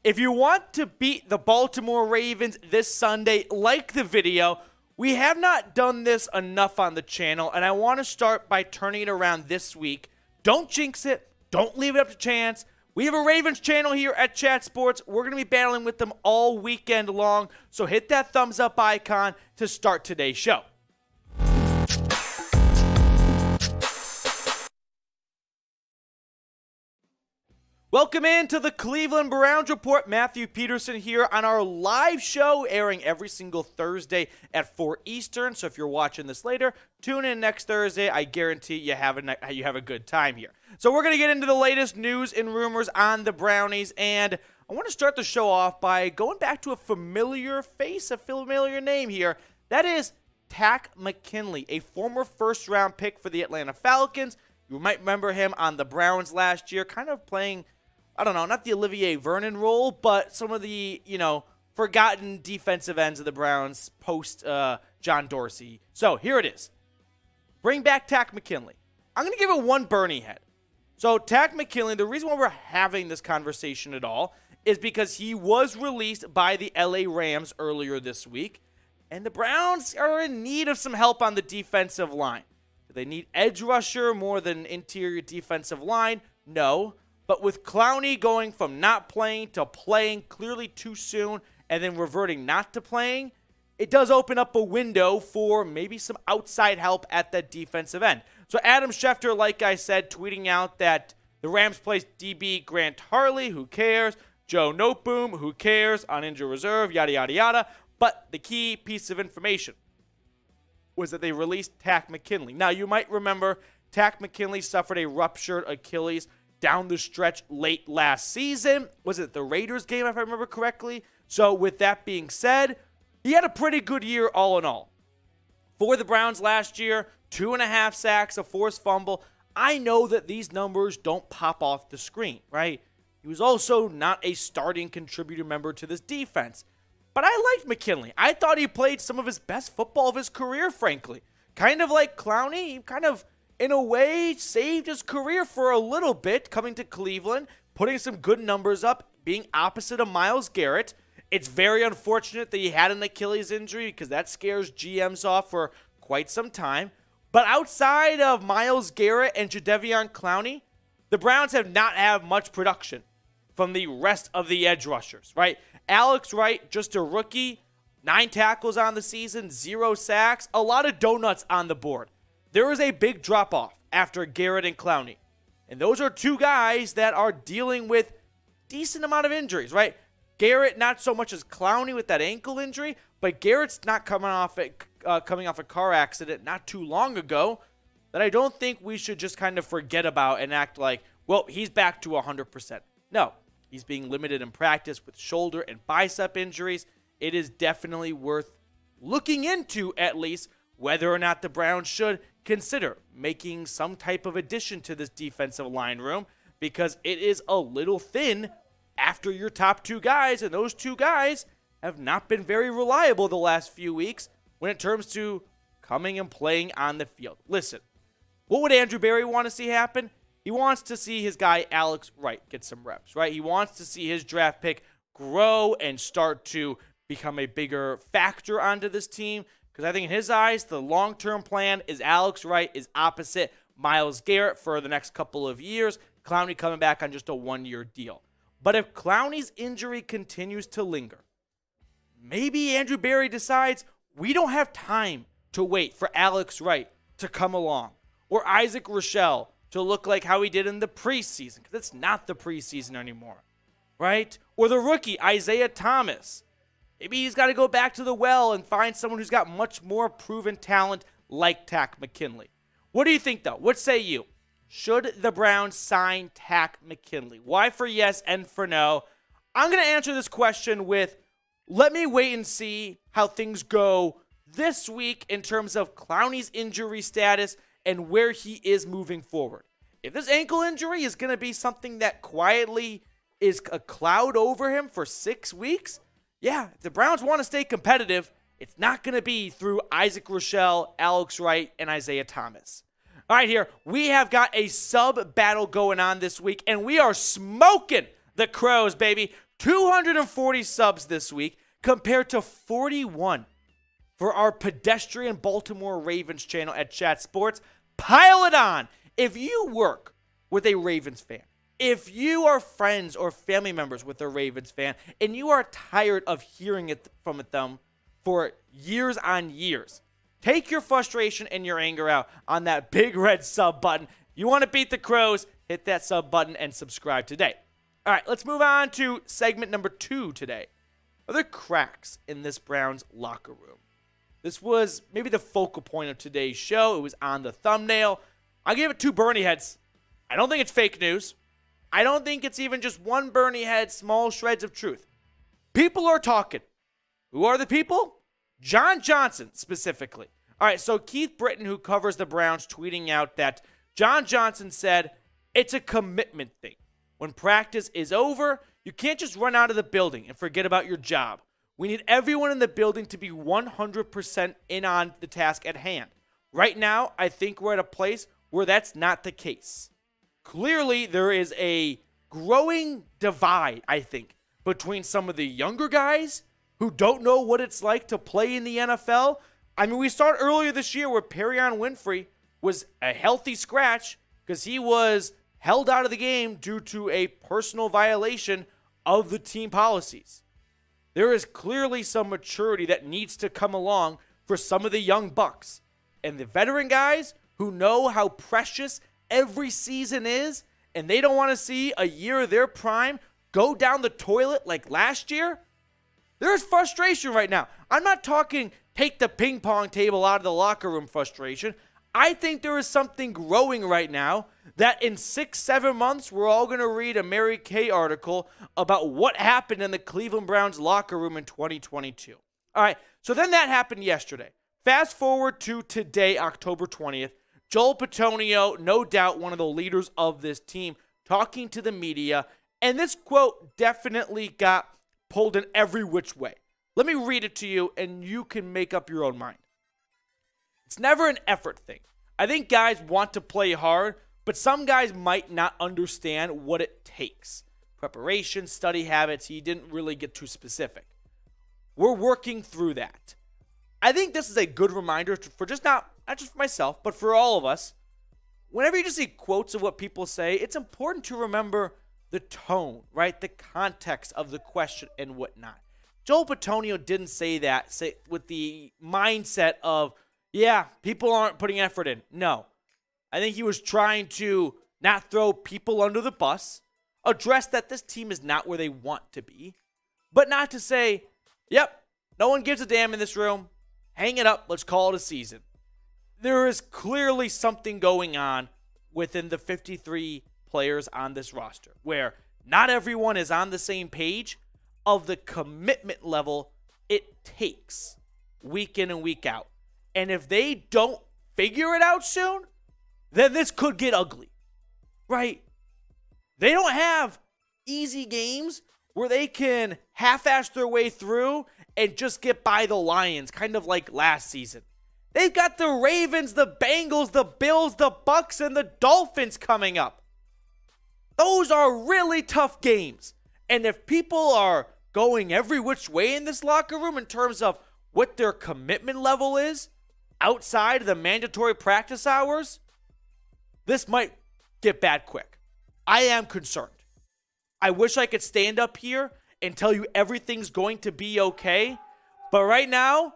If you want to beat the Baltimore Ravens this Sunday, like the video. We have not done this enough on the channel, and I want to start by turning it around this week. Don't jinx it. Don't leave it up to chance. We have a Ravens channel here at Chat Sports. We're going to be battling with them all weekend long, so hit that thumbs up icon to start today's show. Welcome into the Cleveland Browns Report. Matthew Peterson here on our live show, airing every single Thursday at 4 Eastern. So if you're watching this later, tune in next Thursday. I guarantee you have a good time here. So we're going to get into the latest news and rumors on the Brownies. And I want to start the show off by going back to a familiar face, a familiar name here. That is Takk McKinley, a former first-round pick for the Atlanta Falcons. You might remember him on the Browns last year, kind of playing, I don't know, not the Olivier Vernon role, but some of the, forgotten defensive ends of the Browns post John Dorsey. So here it is. Bring back Takk McKinley. I'm going to give it one Bernie head. So Takk McKinley, the reason why we're having this conversation at all is because he was released by the LA Rams earlier this week, and the Browns are in need of some help on the defensive line. Do they need edge rusher more than interior defensive line? No. But with Clowney going from not playing to playing clearly too soon and then reverting not to playing, it does open up a window for maybe some outside help at that defensive end. So Adam Schefter, like I said, tweeting out that the Rams placed DB Grant Harley, who cares? Joe Noteboom, who cares? On injured reserve, yada, yada, yada. But the key piece of information was that they released Takk McKinley. Now, you might remember Takk McKinley suffered a ruptured Achilles down the stretch late last season. Was it the Raiders game, if I remember correctly? So with that being said, he had a pretty good year all in all. For the Browns last year, 2.5 sacks, a forced fumble. I know that these numbers don't pop off the screen, right? He was also not a starting contributor member to this defense. But I liked McKinley. I thought he played some of his best football of his career, frankly. Kind of like Clowney, he kind of, in a way, saved his career for a little bit, coming to Cleveland, putting some good numbers up, being opposite of Myles Garrett. It's very unfortunate that he had an Achilles injury because that scares GMs off for quite some time. But outside of Myles Garrett and Jadeveon Clowney, the Browns have not had much production from the rest of the edge rushers, right? Alex Wright, just a rookie, 9 tackles on the season, 0 sacks, a lot of donuts on the board. There is a big drop-off after Garrett and Clowney. And those are two guys that are dealing with decent amount of injuries, right? Garrett, not so much as Clowney with that ankle injury, but Garrett's not coming off a car accident not too long ago that I don't think we should just kind of forget about and act like, well, he's back to 100%. No, he's being limited in practice with shoulder and bicep injuries. It is definitely worth looking into, at least, whether or not the Browns should consider making some type of addition to this defensive line room, because it is a little thin after your top 2 guys, and those 2 guys have not been very reliable the last few weeks when it comes to coming and playing on the field. Listen, what would Andrew Berry want to see happen? He wants to see his guy Alex Wright get some reps, right? He wants to see his draft pick grow and start to become a bigger factor onto this team. Because I think in his eyes, the long-term plan is Alex Wright is opposite Myles Garrett for the next couple of years. Clowney coming back on just a 1-year deal. But if Clowney's injury continues to linger, maybe Andrew Berry decides we don't have time to wait for Alex Wright to come along. Or Isaac Rochelle to look like how he did in the preseason. Because it's not the preseason anymore, right? Or the rookie, Isaiah Thomas. Maybe he's got to go back to the well and find someone who's got much more proven talent like Takk McKinley. What do you think, though? What say you? Should the Browns sign Takk McKinley? Why for yes and for no? I'm going to answer this question with, let me wait and see how things go this week in terms of Clowney's injury status and where he is moving forward. If this ankle injury is going to be something that quietly is a cloud over him for 6 weeks, yeah, if the Browns want to stay competitive, it's not going to be through Isaac Rochelle, Alex Wright, and Isaiah Thomas. All right, here, we have got a sub battle going on this week, and we are smoking the Crows, baby. 240 subs this week compared to 41 for our pedestrian Baltimore Ravens channel at Chat Sports. Pile it on. If you work with a Ravens fan, if you are friends or family members with a Ravens fan, and you are tired of hearing it from them for years on years, take your frustration and your anger out on that big red sub button. You want to beat the Crows, hit that sub button and subscribe today. All right, let's move on to segment number 2 today. Are there cracks in this Browns locker room? This was maybe the focal point of today's show. It was on the thumbnail. I gave it 2 Bernie heads. I don't think it's fake news. I don't think it's even just one Bernie head, small shreds of truth. People are talking. Who are the people? John Johnson, specifically. All right, so Keith Britton, who covers the Browns, tweeting out that John Johnson said, it's a commitment thing. When practice is over, you can't just run out of the building and forget about your job. We need everyone in the building to be 100% in on the task at hand. Right now, I think we're at a place where that's not the case. Clearly, there is a growing divide, I think, between some of the younger guys who don't know what it's like to play in the NFL. I mean, we saw it earlier this year where Perion Winfrey was a healthy scratch because he was held out of the game due to a personal violation of the team policies. There is clearly some maturity that needs to come along for some of the young bucks. And the veteran guys who know how precious every season is, and they don't want to see a year of their prime go down the toilet like last year, there's frustration right now. I'm not talking take the ping pong table out of the locker room frustration. I think there is something growing right now that in 6-7 months, we're all going to read a Mary Kay article about what happened in the Cleveland Browns locker room in 2022. All right, so then that happened yesterday. Fast forward to today, October 20th. Joel Bitonio, no doubt one of the leaders of this team, talking to the media. And this quote definitely got pulled in every which way. Let me read it to you, and you can make up your own mind. It's never an effort thing. I think guys want to play hard, but some guys might not understand what it takes. Preparation, study habits, he didn't really get too specific. We're working through that. I think this is a good reminder for just not just for myself, but for all of us. Whenever you just see quotes of what people say, it's important to remember the tone, right? The context of the question and whatnot. Joel Bitonio didn't say that with the mindset of, yeah, people aren't putting effort in. No. I think he was trying to not throw people under the bus, address that this team is not where they want to be, but not to say, yep, no one gives a damn in this room. Hang it up. Let's call it a season. There is clearly something going on within the 53 players on this roster where not everyone is on the same page of the commitment level it takes week in and week out. And if they don't figure it out soon, then this could get ugly, right? They don't have easy games where they can half-ass their way through and just get by the Lions, kind of like last season. They've got the Ravens, the Bengals, the Bills, the Bucks, and the Dolphins coming up. Those are really tough games. And if people are going every which way in this locker room in terms of what their commitment level is outside of the mandatory practice hours, this might get bad quick. I am concerned. I wish I could stand up here and tell you everything's going to be okay. But right now,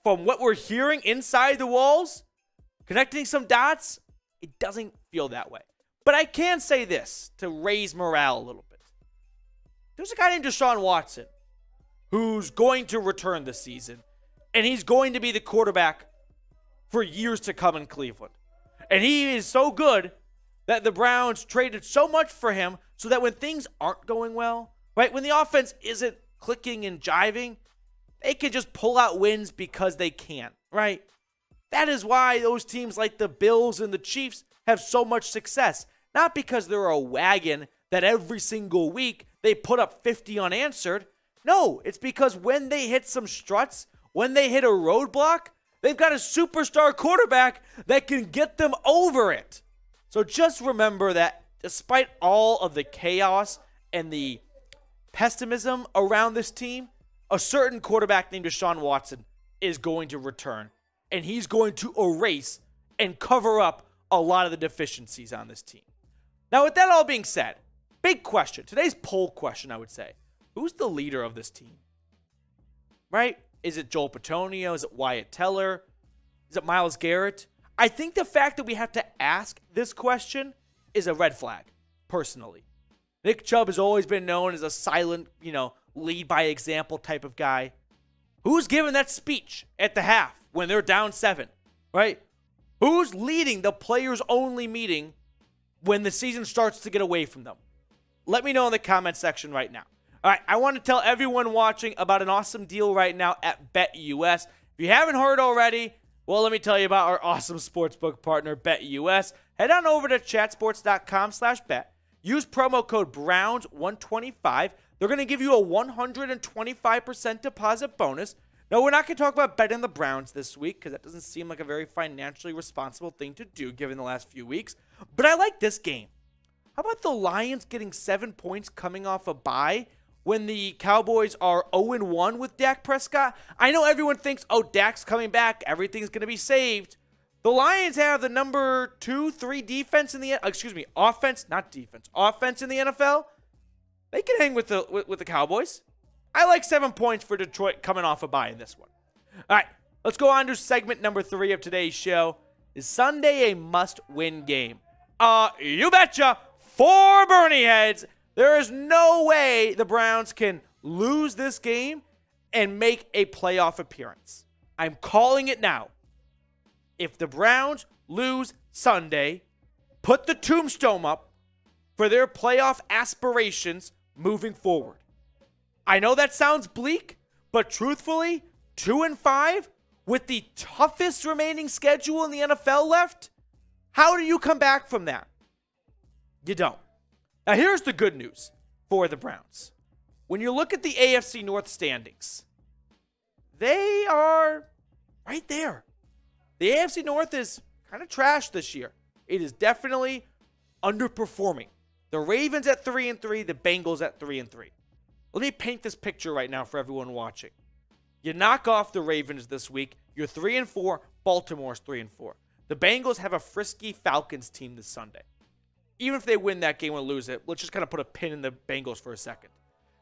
from what we're hearing inside the walls, connecting some dots, it doesn't feel that way. But I can say this to raise morale a little bit. There's a guy named Deshaun Watson who's going to return this season, and he's going to be the quarterback for years to come in Cleveland. And he is so good that the Browns traded so much for him so that when things aren't going well, right, when the offense isn't clicking and jiving, they can just pull out wins because they can, right? That is why those teams like the Bills and the Chiefs have so much success. Not because they're a wagon that every single week they put up 50 unanswered. No, it's because when they hit some struts, when they hit a roadblock, they've got a superstar quarterback that can get them over it. So just remember that despite all of the chaos and the pessimism around this team, a certain quarterback named Deshaun Watson is going to return, and he's going to erase and cover up a lot of the deficiencies on this team. Now, with that all being said, big question, today's poll question, I would say, who's the leader of this team? Right? Is it Joel Bitonio? Is it Wyatt Teller? Is it Myles Garrett? I think the fact that we have to ask this question is a red flag, personally. Nick Chubb has always been known as a silent, lead by example type of guy. Who's giving that speech at the half when they're down 7, right? Who's leading the players-only meeting when the season starts to get away from them? Let me know in the comment section right now. All right, I want to tell everyone watching about an awesome deal right now at BetUS. If you haven't heard already, well, let me tell you about our awesome sportsbook partner, BetUS. Head on over to chatsports.com/bet. Use promo code Browns125. They're going to give you a 125% deposit bonus. No, we're not going to talk about betting the Browns this week because that doesn't seem like a very financially responsible thing to do given the last few weeks. But I like this game. How about the Lions getting 7 points coming off a bye when the Cowboys are 0-1 with Dak Prescott? I know everyone thinks, oh, Dak's coming back, everything's going to be saved. The Lions have the number 2-3 defense in the offense, not defense, offense in the NFL. They can hang with the Cowboys. I like 7 points for Detroit coming off a bye in this one. All right, let's go on to segment number 3 of today's show. Is Sunday a must-win game? You betcha. For Bernie heads, there is no way the Browns can lose this game and make a playoff appearance. I'm calling it now. If the Browns lose Sunday, put the tombstone up for their playoff aspirations moving forward. I know that sounds bleak, but truthfully, 2-5 with the toughest remaining schedule in the NFL left, how do you come back from that? You don't. Now, here's the good news for the Browns. When you look at the AFC North standings, they are right there. The AFC North is kind of trash this year. It is definitely underperforming. The Ravens at 3-3, the Bengals at 3-3. Let me paint this picture right now for everyone watching. You knock off the Ravens this week. You're 3-4. Baltimore's 3-4. The Bengals have a frisky Falcons team this Sunday. Even if they win that game or lose it, let's just kind of put a pin in the Bengals for a second.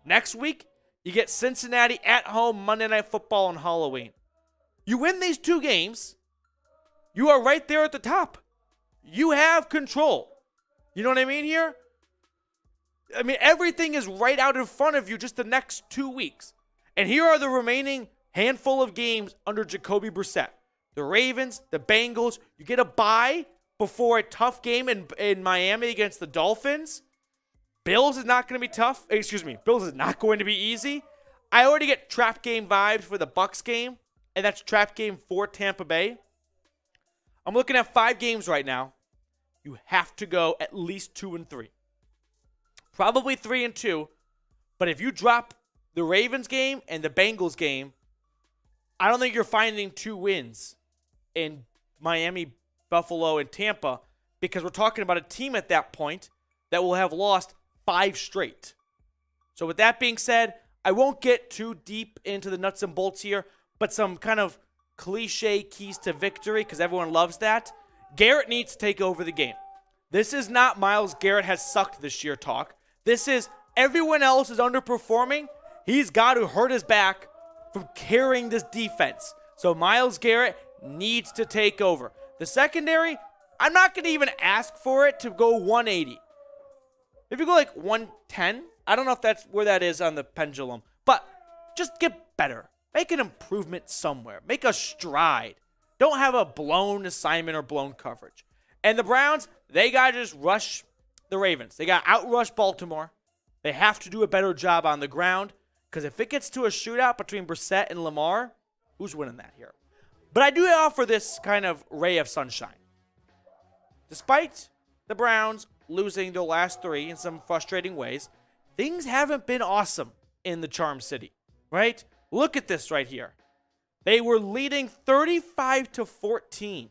Next week, you get Cincinnati at home, Monday Night Football on Halloween. You win these 2 games, you are right there at the top. You have control. You know what I mean here? I mean, everything is right out in front of you just the next 2 weeks. And here are the remaining handful of games under Jacoby Brissett. The Ravens, the Bengals. You get a bye before a tough game in Miami against the Dolphins. Bills is not going to be tough. Bills is not going to be easy. I already get trap game vibes for the Bucs game, and that's trap game for Tampa Bay. I'm looking at 5 games right now. You have to go at least 2-3. Probably 3-2. But if you drop the Ravens game and the Bengals game, I don't think you're finding 2 wins in Miami, Buffalo, and Tampa, because we're talking about a team at that point that will have lost 5 straight. So with that being said, I won't get too deep into the nuts and bolts here, but some kind of cliche keys to victory, because everyone loves that. Garrett needs to take over the game. This is not Myles Garrett has sucked this year talk. This is everyone else is underperforming. He's got to hurt his back from carrying this defense. So Myles Garrett needs to take over. The secondary, I'm not going to even ask for it to go 180. If you go like 110, I don't know if that's where that is on the pendulum, but just get better. Make an improvement somewhere. Make a stride. Don't have a blown assignment or blown coverage. And the Browns, they got to just rush the Ravens. They got to outrush Baltimore. They have to do a better job on the ground, because if it gets to a shootout between Brissett and Lamar, who's winning that here? But I do offer this kind of ray of sunshine. Despite the Browns losing their last 3 in some frustrating ways, things haven't been awesome in the Charm City, right? Look at this right here. They were leading 35-14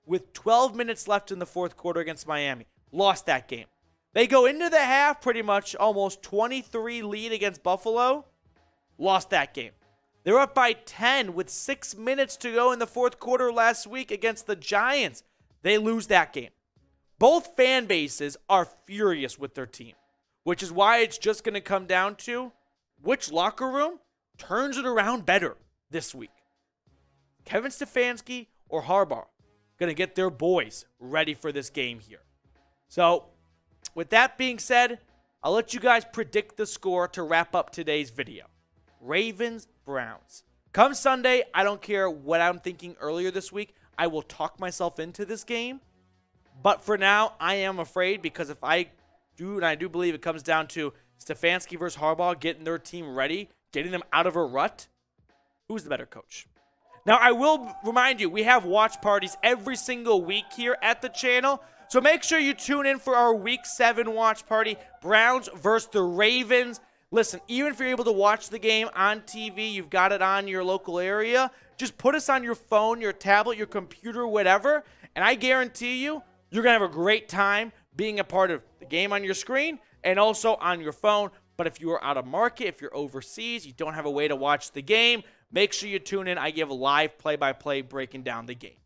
with 12 minutes left in the fourth quarter against Miami. Lost that game. They go into the half pretty much almost 23 lead against Buffalo. Lost that game. They're up by 10 with 6 minutes to go in the fourth quarter last week against the Giants. They lose that game. Both fan bases are furious with their team, which is why it's just going to come down to which locker room turns it around better this week. Kevin Stefanski or Harbaugh going to get their boys ready for this game here. So, with that being said, I'll let you guys predict the score to wrap up today's video. Ravens, Browns. Come Sunday, I don't care what I'm thinking earlier this week. I will talk myself into this game. But for now, I am afraid because if I do, and I do believe it comes down to Stefanski versus Harbaugh getting their team ready, getting them out of a rut, who's the better coach? Now, I will remind you, we have watch parties every single week here at the channel. So make sure you tune in for our Week 7 watch party, Browns versus the Ravens. Listen, even if you're able to watch the game on TV, you've got it on your local area, just put us on your phone, your tablet, your computer, whatever, and I guarantee you, you're going to have a great time being a part of the game on your screen and also on your phone. But if you are out of market, if you're overseas, you don't have a way to watch the game, make sure you tune in. I give a live play-by-play breaking down the game.